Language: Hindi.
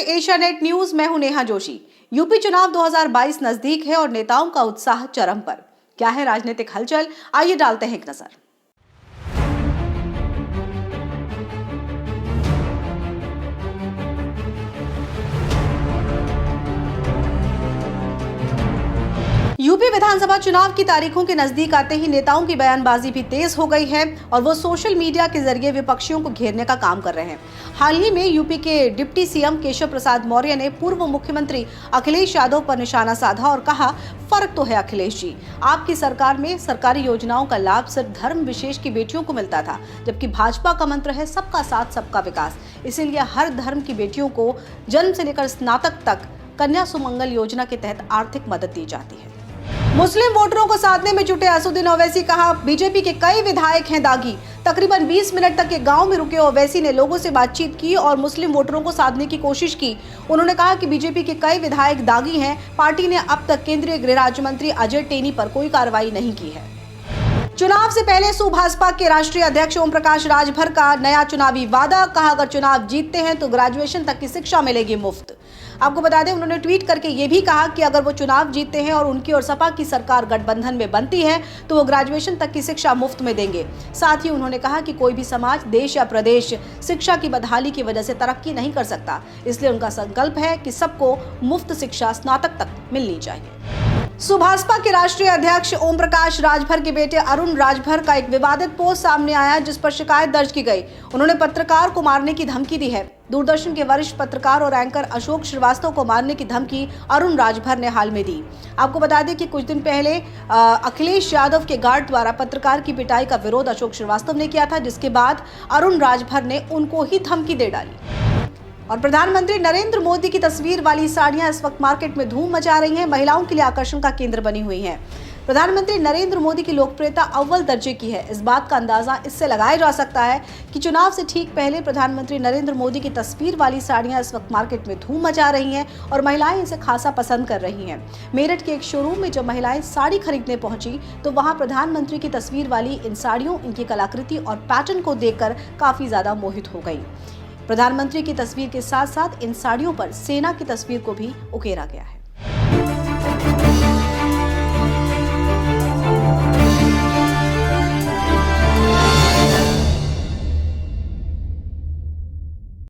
Asia net news. मैं हूं नेहा जोशी। यूपी चुनाव 2022 नजदीक है और नेताओं का उत्साह चरम पर। क्या है राजनीतिक हलचल, आइए डालते हैं एक नजर। यूपी विधानसभा चुनाव की तारीखों के नजदीक आते ही नेताओं की बयानबाजी भी तेज हो गई है और वो सोशल मीडिया के जरिए विपक्षियों को घेरने का काम कर रहे हैं। हाल ही में यूपी के डिप्टी सीएम केशव प्रसाद मौर्य ने पूर्व मुख्यमंत्री अखिलेश यादव पर निशाना साधा और कहा, फर्क तो है अखिलेश जी, आपकी सरकार में सरकारी योजनाओं का लाभ सिर्फ धर्म विशेष की बेटियों को मिलता था, जबकि भाजपा का मंत्र है सबका साथ सबका विकास। इसीलिए हर धर्म की बेटियों को जन्म से लेकर स्नातक तक कन्या सुमंगल योजना के तहत आर्थिक मदद दी जाती है। मुस्लिम वोटरों को साधने में जुटे असदुद्दीन ओवैसी कहा, बीजेपी के कई विधायक हैं दागी। तकरीबन 20 मिनट तक के गांव में रुके ओवैसी ने लोगों से बातचीत की और मुस्लिम वोटरों को साधने की कोशिश की। उन्होंने कहा कि बीजेपी के कई विधायक दागी हैं। पार्टी ने अब तक केंद्रीय गृह राज्य मंत्री अजय टेनी पर कोई कार्रवाई नहीं की है। चुनाव से पहले सुभाषपा के राष्ट्रीय अध्यक्ष ओम प्रकाश राजभर का नया चुनावी वादा, कहा अगर चुनाव जीतते हैं तो ग्रेजुएशन तक की शिक्षा मिलेगी मुफ्त। आपको बता दें, उन्होंने ट्वीट करके ये भी कहा कि अगर वो चुनाव जीतते हैं और उनकी और सपा की सरकार गठबंधन में बनती है तो वो ग्रेजुएशन तक की शिक्षा मुफ्त में देंगे। साथ ही उन्होंने कहा कि कोई भी समाज, देश या प्रदेश शिक्षा की बदहाली की वजह से तरक्की नहीं कर सकता, इसलिए उनका संकल्प है कि सबको मुफ्त शिक्षा स्नातक तक मिलनी चाहिए। सुभाषपा के राष्ट्रीय अध्यक्ष ओम प्रकाश राजभर के बेटे अरुण राजभर का एक विवादित पोस्ट सामने आया जिस पर शिकायत दर्ज की गई। उन्होंने पत्रकार को मारने की धमकी दी है। दूरदर्शन के वरिष्ठ पत्रकार और एंकर अशोक श्रीवास्तव को मारने की धमकी अरुण राजभर ने हाल में दी। आपको बता दें कि कुछ दिन पहले अखिलेश यादव के गार्ड द्वारा पत्रकार की पिटाई का विरोध अशोक श्रीवास्तव ने किया था, जिसके बाद अरुण राजभर ने उनको ही धमकी दे डाली। और प्रधानमंत्री नरेंद्र मोदी की तस्वीर वाली साड़ियां इस वक्त मार्केट में धूम मचा रही हैं, महिलाओं के लिए आकर्षण का केंद्र बनी हुई हैं। प्रधानमंत्री नरेंद्र मोदी की लोकप्रियता अव्वल दर्जे की है। इस बात का अंदाजा इससे लगाया जा सकता है कि चुनाव से ठीक पहले प्रधानमंत्री नरेंद्र मोदी की तस्वीर वाली साड़ियां इस वक्त मार्केट में धूम मचा रही हैं और महिलाएं इसे खासा पसंद कर रही हैं। मेरठ के एक शोरूम में जब महिलाएं साड़ी खरीदने पहुंची तो वहां प्रधानमंत्री की तस्वीर वाली इन साड़ियों, इनकी कलाकृति और पैटर्न को देखकर काफी ज्यादा मोहित हो गई। प्रधानमंत्री की तस्वीर के साथ साथ इन साड़ियों पर सेना की तस्वीर को भी उकेरा गया है।